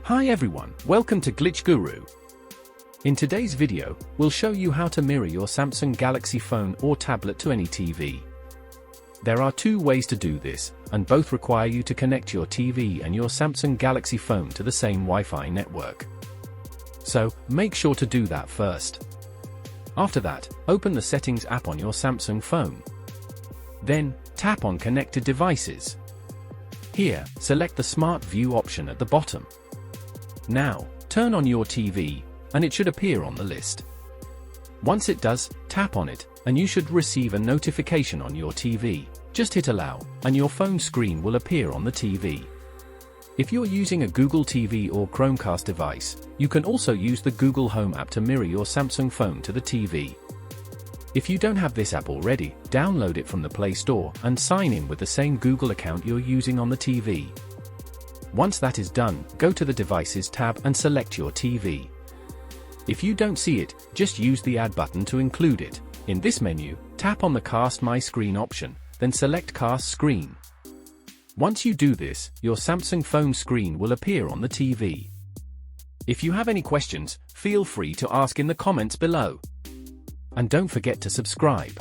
Hi everyone, welcome to Glitch Guru. In today's video, we'll show you how to mirror your Samsung Galaxy phone or tablet to any TV. There are two ways to do this, and both require you to connect your TV and your Samsung Galaxy phone to the same Wi-Fi network. So, make sure to do that first. After that, open the Settings app on your Samsung phone. Then, tap on Connected Devices. Here, select the Smart View option at the bottom. Now, turn on your TV, and it should appear on the list. Once it does, tap on it, and you should receive a notification on your TV. Just hit Allow, and your phone screen will appear on the TV. If you're using a Google TV or Chromecast device, you can also use the Google Home app to mirror your Samsung phone to the TV. If you don't have this app already, download it from the Play Store and sign in with the same Google account you're using on the TV. Once that is done, go to the Devices tab and select your TV. If you don't see it, just use the Add button to include it. In this menu, tap on the Cast My Screen option, then select Cast Screen. Once you do this, your Samsung phone screen will appear on the TV. If you have any questions, feel free to ask in the comments below. And don't forget to subscribe.